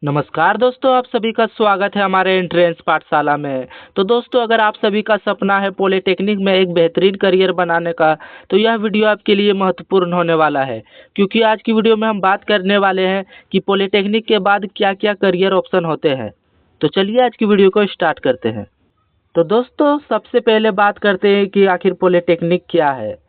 नमस्कार दोस्तों, आप सभी का स्वागत है हमारे एंट्रेंस पाठशाला में। तो दोस्तों, अगर आप सभी का सपना है पॉलिटेक्निक में एक बेहतरीन करियर बनाने का, तो यह वीडियो आपके लिए महत्वपूर्ण होने वाला है। क्योंकि आज की वीडियो में हम बात करने वाले हैं कि पॉलिटेक्निक के बाद क्या क्या करियर ऑप्शन होते हैं। तो चलिए आज की वीडियो को स्टार्ट करते हैं। तो दोस्तों, सबसे पहले बात करते हैं कि आखिर पॉलिटेक्निक क्या है।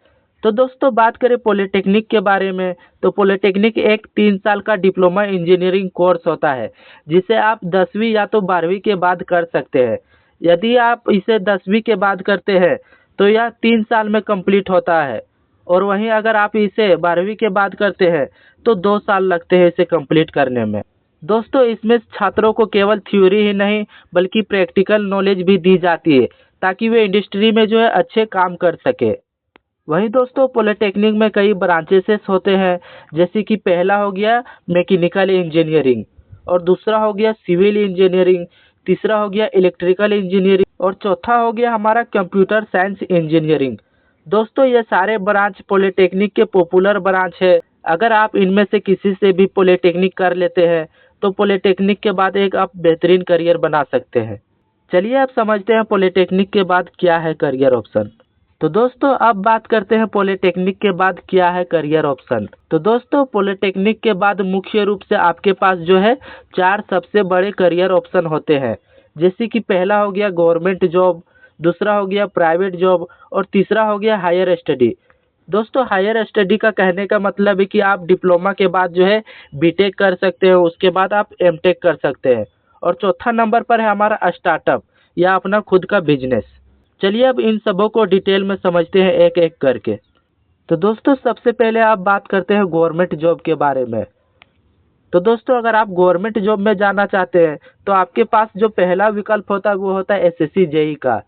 तो दोस्तों, बात करें पॉलिटेक्निक के बारे में, तो पॉलिटेक्निक एक 3 साल का डिप्लोमा इंजीनियरिंग कोर्स होता है, जिसे आप 10वीं या तो 12वीं के बाद कर सकते हैं। यदि आप इसे 10वीं के बाद करते हैं तो यह 3 साल में कंप्लीट होता है, और वहीं अगर आप इसे 12वीं के बाद करते हैं तो 2 साल लगते हैं इसे कंप्लीट करने में। दोस्तों, इसमें छात्रों को केवल थ्योरी ही नहीं बल्कि प्रैक्टिकल नॉलेज भी दी जाती है, ताकि वे इंडस्ट्री में जो है अच्छे काम कर सके। वहीं दोस्तों, पॉलिटेक्निक में कई ब्रांचेस होते हैं, जैसे कि पहला हो गया मैकेनिकल इंजीनियरिंग, और दूसरा हो गया सिविल इंजीनियरिंग, तीसरा हो गया इलेक्ट्रिकल इंजीनियरिंग, और चौथा हो गया हमारा कंप्यूटर साइंस इंजीनियरिंग। दोस्तों, ये सारे ब्रांच पॉलिटेक्निक के पॉपुलर ब्रांच है। अगर आप इनमें से किसी से भी पॉलिटेक्निक कर लेते हैं तो पॉलिटेक्निक के बाद एक आप बेहतरीन करियर बना सकते हैं। चलिए अब समझते हैं पॉलिटेक्निक के बाद क्या है करियर ऑप्शन। तो दोस्तों, अब बात करते हैं पॉलिटेक्निक के बाद क्या है करियर ऑप्शन। तो दोस्तों, पॉलिटेक्निक के बाद मुख्य रूप से आपके पास जो है 4 सबसे बड़े करियर ऑप्शन होते हैं। जैसे कि पहला हो गया गवर्नमेंट जॉब, दूसरा हो गया प्राइवेट जॉब, और तीसरा हो गया हायर स्टडी। दोस्तों, हायर स्टडी का कहने का मतलब है कि आप डिप्लोमा के बाद जो है बीटेक कर सकते हो, उसके बाद आप एमटेक कर सकते हैं। और चौथा नंबर पर है हमारा स्टार्टअप या अपना खुद का बिजनेस। चलिए अब इन सबों को डिटेल में समझते हैं एक एक करके। तो दोस्तों, सबसे पहले आप बात करते हैं गवर्नमेंट जॉब के बारे में। तो दोस्तों, अगर आप गवर्नमेंट जॉब में जाना चाहते हैं तो आपके पास जो पहला विकल्प होता है वो होता है एसएससी जेई का।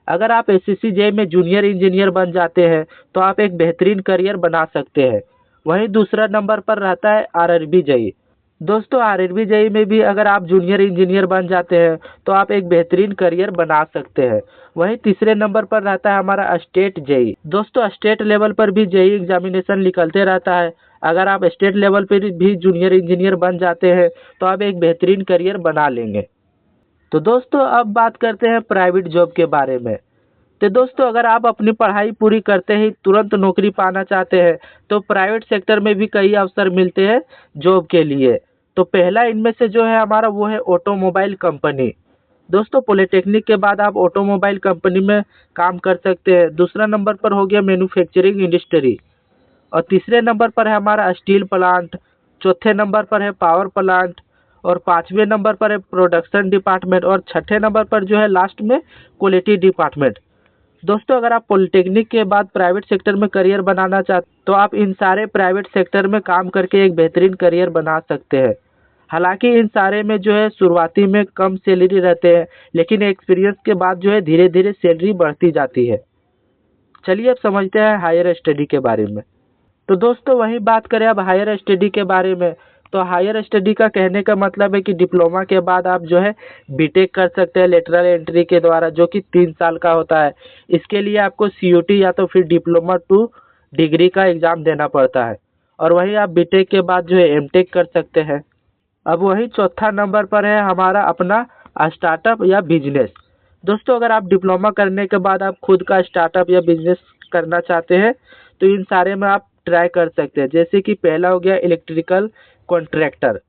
अगर आप एसएससी जेई में जूनियर इंजीनियर बन जाते हैं तो आप एक बेहतरीन करियर बना सकते हैं। वहीं दूसरा नंबर पर रहता है आरआरबी जेई। दोस्तों, आरआरबी जेई में भी अगर आप जूनियर इंजीनियर बन जाते हैं तो आप एक बेहतरीन करियर बना सकते हैं। वहीं तीसरे नंबर पर रहता है हमारा स्टेट जेई। दोस्तों, स्टेट लेवल पर भी जेई एग्जामिनेशन निकलते रहता है। अगर आप स्टेट लेवल पर भी जूनियर इंजीनियर बन जाते हैं तो आप एक बेहतरीन करियर बना लेंगे। तो दोस्तों, अब बात करते हैं प्राइवेट जॉब के बारे में। तो दोस्तों, अगर आप अपनी पढ़ाई पूरी करते ही तुरंत नौकरी पाना चाहते हैं तो प्राइवेट सेक्टर में भी कई अवसर मिलते हैं जॉब के लिए। तो पहला इनमें से जो है हमारा वो है ऑटोमोबाइल कंपनी। दोस्तों, पॉलिटेक्निक के बाद आप ऑटोमोबाइल कंपनी में काम कर सकते हैं। दूसरा नंबर पर हो गया मैन्युफैक्चरिंग इंडस्ट्री, और तीसरे नंबर पर है हमारा स्टील प्लांट, चौथे नंबर पर है पावर प्लांट, और पांचवें नंबर पर है प्रोडक्शन डिपार्टमेंट, और छठे नंबर पर जो है लास्ट में क्वालिटी डिपार्टमेंट। दोस्तों, अगर आप पॉलिटेक्निक के बाद प्राइवेट सेक्टर में करियर बनाना चाहते तो आप इन सारे प्राइवेट सेक्टर में काम करके एक बेहतरीन करियर बना सकते हैं। हालांकि इन सारे में जो है शुरुआती में कम सैलरी रहते हैं, लेकिन एक्सपीरियंस के बाद जो है धीरे धीरे सैलरी बढ़ती जाती है। चलिए अब समझते हैं हायर स्टडी के बारे में। तो दोस्तों, वही बात करें अब हायर स्टडी के बारे में, तो हायर स्टडी का कहने का मतलब है कि डिप्लोमा के बाद आप जो है बीटेक कर सकते हैं लेटरल एंट्री के द्वारा, जो कि 3 साल का होता है। इसके लिए आपको सीयूटी या तो फिर डिप्लोमा टू डिग्री का एग्जाम देना पड़ता है, और वहीं आप बीटेक के बाद जो है एमटेक कर सकते हैं। अब वही चौथा नंबर पर है हमारा अपना स्टार्टअप या बिजनेस। दोस्तों, अगर आप डिप्लोमा करने के बाद आप खुद का स्टार्टअप या बिजनेस करना चाहते हैं तो इन सारे में आप ट्राई कर सकते हैं। जैसे कि पहला हो गया इलेक्ट्रिकल कॉन्ट्रैक्टर,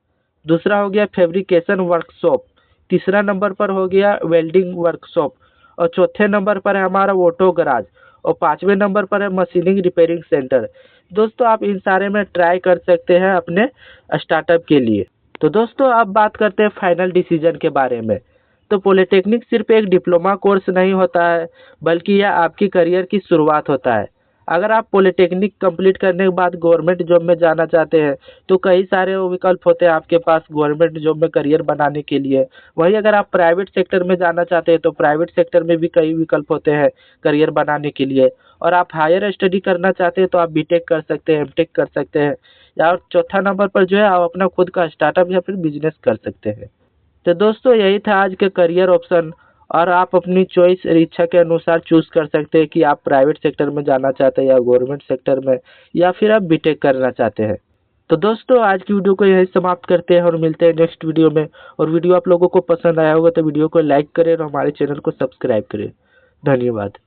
दूसरा हो गया फैब्रिकेशन वर्कशॉप, तीसरा नंबर पर हो गया वेल्डिंग वर्कशॉप, और चौथे नंबर पर है हमारा ऑटो गराज, और पांचवें नंबर पर है मशीनिंग रिपेयरिंग सेंटर। दोस्तों, आप इन सारे में ट्राई कर सकते हैं अपने स्टार्टअप के लिए। तो दोस्तों, अब बात करते हैं फाइनल डिसीजन के बारे में। तो पॉलिटेक्निक सिर्फ एक डिप्लोमा कोर्स नहीं होता है, बल्कि यह आपकी करियर की शुरुआत होता है। अगर आप पॉलिटेक्निक कंप्लीट करने के बाद गवर्नमेंट जॉब में जाना चाहते हैं तो कई सारे विकल्प होते हैं आपके पास गवर्नमेंट जॉब में करियर बनाने के लिए। वहीं अगर आप प्राइवेट सेक्टर में जाना चाहते हैं तो प्राइवेट सेक्टर में भी कई विकल्प होते हैं करियर बनाने के लिए। और आप हायर स्टडी करना चाहते हैं तो आप बीटेक कर सकते हैं, एमटेक कर सकते हैं, या चौथा नंबर पर जो है आप अपना खुद का स्टार्टअप या फिर बिजनेस कर सकते हैं। तो दोस्तों, यही था आज के करियर ऑप्शन, और आप अपनी चॉइस और इच्छा के अनुसार चूज कर सकते हैं कि आप प्राइवेट सेक्टर में जाना चाहते हैं या गवर्नमेंट सेक्टर में, या फिर आप बीटेक करना चाहते हैं। तो दोस्तों आज की वीडियो को यही समाप्त करते हैं और मिलते हैं नेक्स्ट वीडियो में। और वीडियो आप लोगों को पसंद आया होगा तो वीडियो को लाइक करें और हमारे चैनल को सब्सक्राइब करें। धन्यवाद।